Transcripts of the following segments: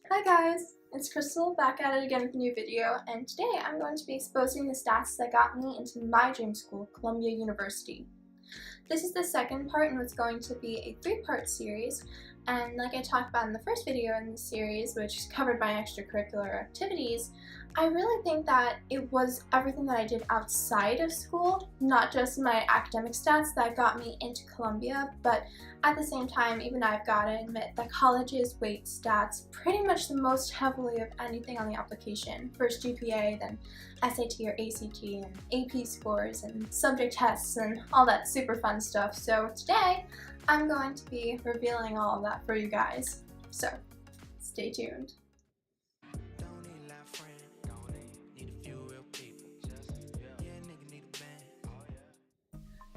Hi guys, it's Krystle back at it again with a new video, and today I'm going to be exposing the stats that got me into my dream school, Columbia University. This is the second part in what's going to be a three-part series, and like I talked about in the first video in the series, which is covered my extracurricular activities, I really think that it was everything that I did outside of school, not just my academic stats that got me into Columbia, but at the same time, even I've got to admit that colleges weight stats pretty much the most heavily of anything on the application. First GPA, then SAT or ACT, and AP scores, and subject tests, and all that super fun stuff. So today, I'm going to be revealing all of that for you guys. So, stay tuned.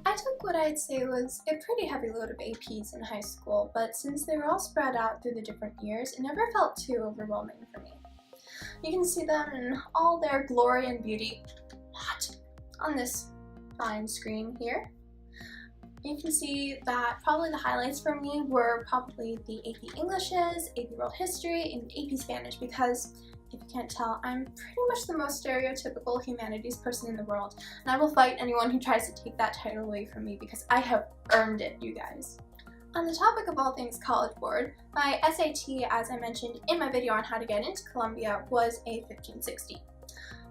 I took what I'd say was a pretty heavy load of APs in high school, but since they were all spread out through the different years, it never felt too overwhelming for me. You can see them in all their glory and beauty on this fine screen here. You can see that probably the highlights for me were probably the AP Englishes, AP World History, and AP Spanish because, if you can't tell, I'm pretty much the most stereotypical humanities person in the world, and I will fight anyone who tries to take that title away from me because I have earned it, you guys. On the topic of all things College Board, my SAT, as I mentioned in my video on how to get into Columbia, was a 1560.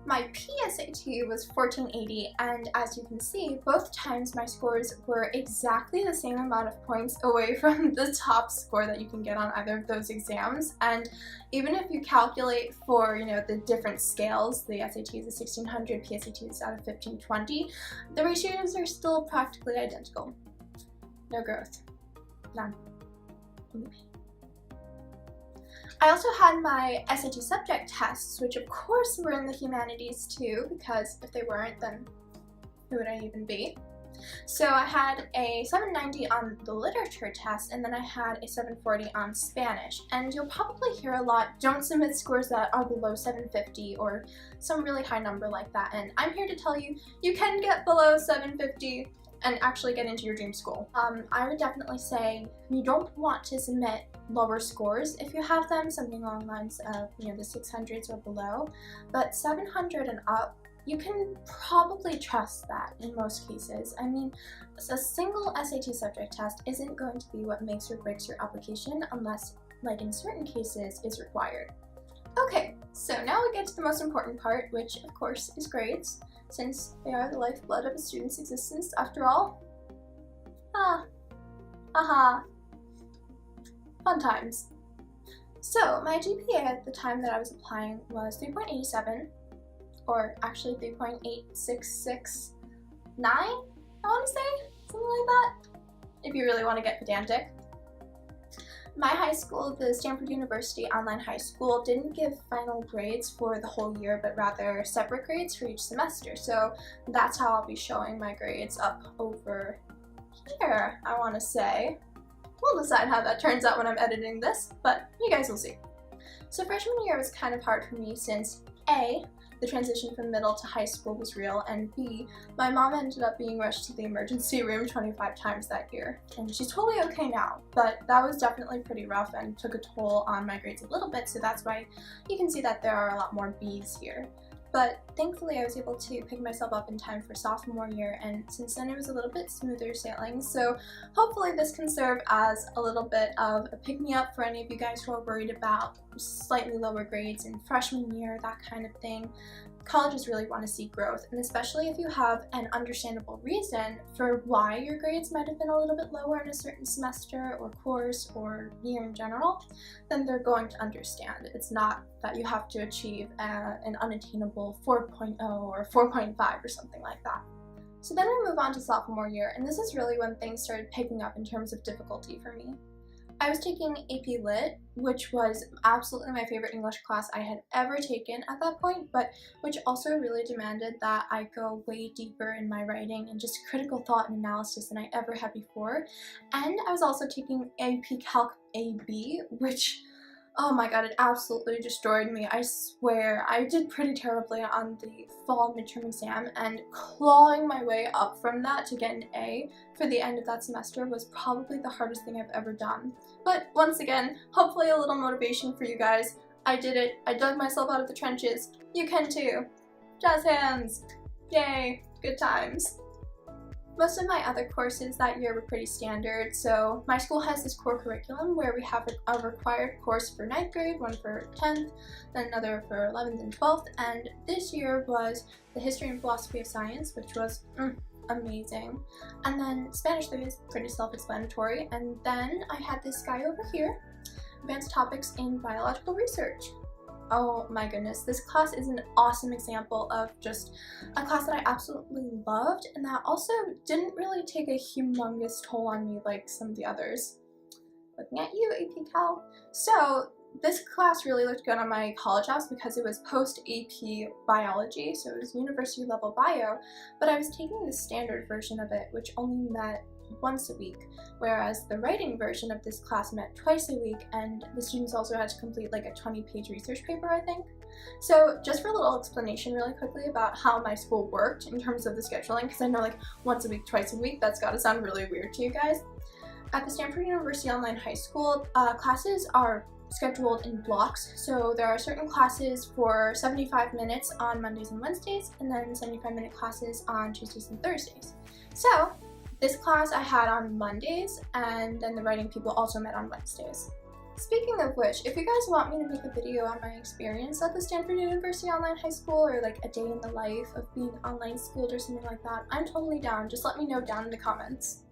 My PSAT was 1480, and as you can see, both times my scores were exactly the same amount of points away from the top score that you can get on either of those exams. And even if you calculate for, the different scales, the SAT is a 1600, PSAT is out of 1520, the ratios are still practically identical. No growth. None. I also had my SAT subject tests, which of course were in the humanities too, because if they weren't, then who would I even be? So I had a 790 on the literature test, and then I had a 740 on Spanish. And you'll probably hear a lot, don't submit scores that are below 750 or some really high number like that. And I'm here to tell you, you can get below 750 and actually get into your dream school. I would definitely say you don't want to submit lower scores if you have them, something along the lines of the 600s or below, but 700 and up, you can probably trust that in most cases. I mean, a single SAT subject test isn't going to be what makes or breaks your application unless, like in certain cases, is required. Okay, so now we get to the most important part, which of course is grades, since they are the lifeblood of a student's existence after all. Fun times. So my GPA at the time that I was applying was 3.87, or actually 3.8669, I want to say, something like that, if you really want to get pedantic. My high school, the Stanford University Online High School, didn't give final grades for the whole year, but rather separate grades for each semester. So that's how I'll be showing my grades up over here, I want to say. We'll decide how that turns out when I'm editing this, but you guys will see. So freshman year was kind of hard for me since A, the transition from middle to high school was real, and B, my mom ended up being rushed to the emergency room 25 times that year. And she's totally okay now, but that was definitely pretty rough and took a toll on my grades a little bit, so that's why you can see that there are a lot more B's here. But thankfully I was able to pick myself up in time for sophomore year, and since then it was a little bit smoother sailing, so hopefully this can serve as a little bit of a pick-me-up for any of you guys who are worried about slightly lower grades in freshman year, that kind of thing. Colleges really want to see growth, and especially if you have an understandable reason for why your grades might have been a little bit lower in a certain semester or course or year in general, then they're going to understand. It's not that you have to achieve an unattainable 4.0 or 4.5 or something like that. So then we move on to sophomore year, and this is really when things started picking up in terms of difficulty for me. I was taking AP Lit, which was absolutely my favorite English class I had ever taken at that point, but which also really demanded that I go way deeper in my writing and just critical thought and analysis than I ever had before. And I was also taking AP Calc AB, which, oh my god, it absolutely destroyed me. I swear, I did pretty terribly on the fall midterm exam, and clawing my way up from that to get an A for the end of that semester was probably the hardest thing I've ever done. But once again, hopefully a little motivation for you guys. I did it. I dug myself out of the trenches. You can too. Jazz hands. Yay. Good times. Most of my other courses that year were pretty standard, so my school has this core curriculum where we have a required course for 9th grade, one for 10th, then another for 11th and 12th, and this year was the History and Philosophy of Science, which was amazing. And then Spanish 3 is pretty self-explanatory, and then I had this guy over here, Advanced Topics in Biological Research. Oh my goodness, this class is an awesome example of just a class that I absolutely loved and that also didn't really take a humongous toll on me like some of the others. Looking at you, AP Cal. So this class really looked good on my college house because it was post-AP biology, so it was university level bio, but I was taking the standard version of it, which only met once a week, whereas the writing version of this class met twice a week, and the students also had to complete like a 20-page research paper, I think. So just for a little explanation really quickly about how my school worked in terms of the scheduling, because I know like once a week, twice a week, that's gotta sound really weird to you guys. At the Stanford University Online High School, classes are scheduled in blocks, so there are certain classes for 75 minutes on Mondays and Wednesdays, and then 75-minute classes on Tuesdays and Thursdays. So this class I had on Mondays, and then the writing people also met on Wednesdays. Speaking of which, if you guys want me to make a video on my experience at the Stanford University Online High School, or like a day in the life of being online schooled or something like that, I'm totally down. Just let me know down in the comments.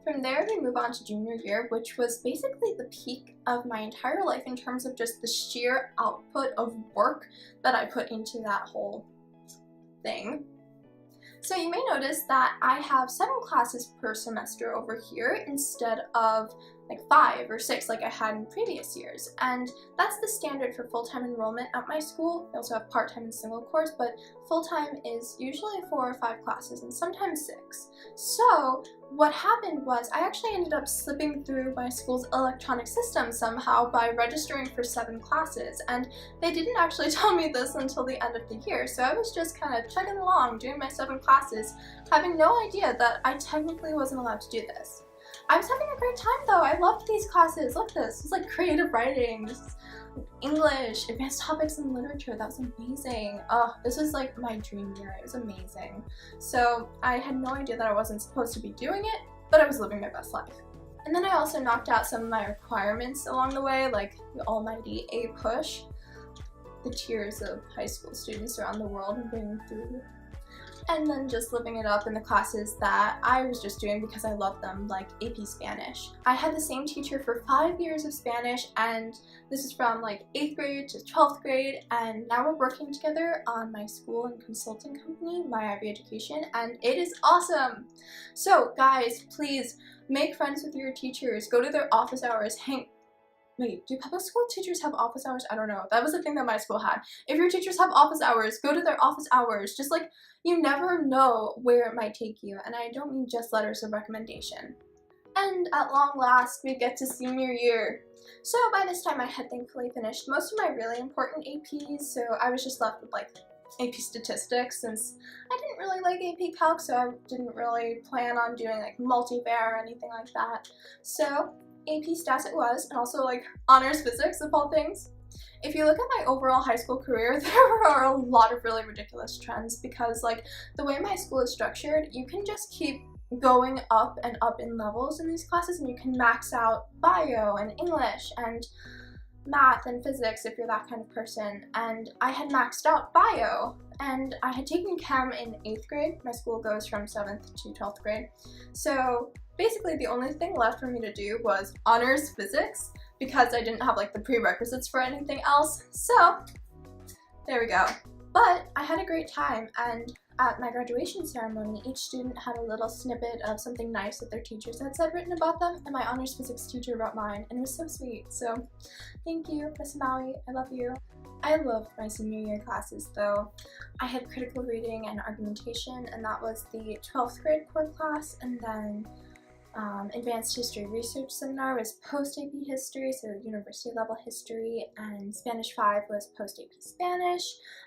From there, we move on to junior year, which was basically the peak of my entire life in terms of just the sheer output of work that I put into that whole thing. So you may notice that I have 7 classes per semester over here instead of like 5 or 6 like I had in previous years, and that's the standard for full-time enrollment at my school. We also have part-time and single course, but full-time is usually 4 or 5 classes and sometimes 6. So what happened was I actually ended up slipping through my school's electronic system somehow by registering for 7 classes, and they didn't actually tell me this until the end of the year, so I was just kind of chugging along doing my 7 classes, having no idea that I technically wasn't allowed to do this. I was having a great time though. I loved these classes. Look at this. It's like creative writing, this is English, advanced topics in literature. That was amazing. Oh, this was like my dream year. It was amazing. So I had no idea that I wasn't supposed to be doing it, but I was living my best life. And then I also knocked out some of my requirements along the way, like the almighty A push. The tears of high school students around the world and bringing through. And then just living it up in the classes that I was just doing because I loved them, like AP Spanish. I had the same teacher for 5 years of Spanish, and this is from like 8th grade to 12th grade, and now we're working together on my school and consulting company, My Ivy Education, and it is awesome! So guys, please make friends with your teachers, go to their office hours, Wait, do public school teachers have office hours? I don't know. That was the thing that my school had. If your teachers have office hours, go to their office hours. Just like, you never know where it might take you, and I don't mean just letters of recommendation. And at long last, we get to senior year. So by this time I had thankfully finished most of my really important APs, so I was just left with like AP Statistics, since I didn't really like AP Calc, so I didn't really plan on doing like multivariate or anything like that. So AP Stats it was, and also like honors physics of all things. If you look at my overall high school career, there are a lot of really ridiculous trends because like the way my school is structured, you can just keep going up and up in levels in these classes, and you can max out bio and English and math and physics if you're that kind of person. And I had maxed out bio, and I had taken chem in 8th grade. My school goes from 7th to 12th grade. So basically the only thing left for me to do was honors physics because I didn't have like the prerequisites for anything else. So there we go. But I had a great time, and at my graduation ceremony, each student had a little snippet of something nice that their teachers had said written about them, and my honors physics teacher wrote mine, and it was so sweet. So thank you, Miss Maui, I love you. I loved my senior year classes though. I had critical reading and argumentation, and that was the 12th grade core class, and then Advanced History Research Seminar was post-AP History, so university level history, and Spanish 5 was post-AP Spanish,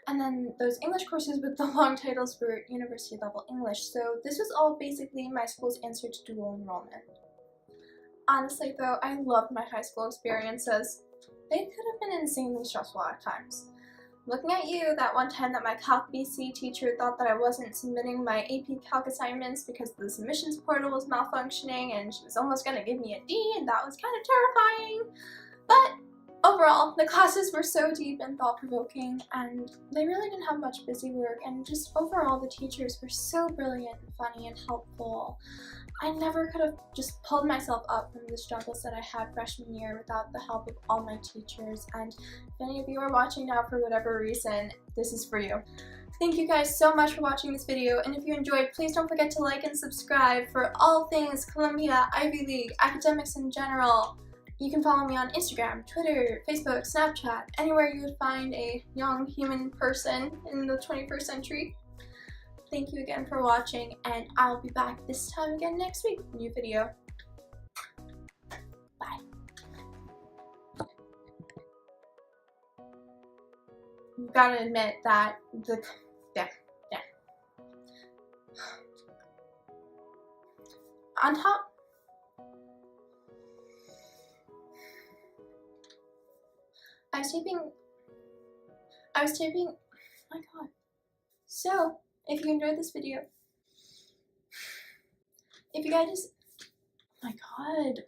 and then those English courses with the long titles were university level English, so this was all basically my school's answer to dual enrollment. Honestly though, I loved my high school experiences. they could have been insanely stressful at times. Looking at you, that one time that my Calc BC teacher thought that I wasn't submitting my AP Calc assignments because the submissions portal was malfunctioning and she was almost going to give me a D, and that was kind of terrifying. But overall, the classes were so deep and thought-provoking, and they really didn't have much busy work, and just overall the teachers were so brilliant and funny and helpful. I never could have just pulled myself up from the struggles that I had freshman year without the help of all my teachers, and if any of you are watching now for whatever reason, this is for you. Thank you guys so much for watching this video, and if you enjoyed, please don't forget to like and subscribe for all things Columbia, Ivy League, academics in general. You can follow me on Instagram, Twitter, Facebook, Snapchat, anywhere you would find a young human person in the 21st century. Thank you again for watching, and I'll be back this time again next week with a new video. Bye. You've got to admit that on top, I was taping, oh my god. So, if you enjoyed this video, if you guys just, oh my god,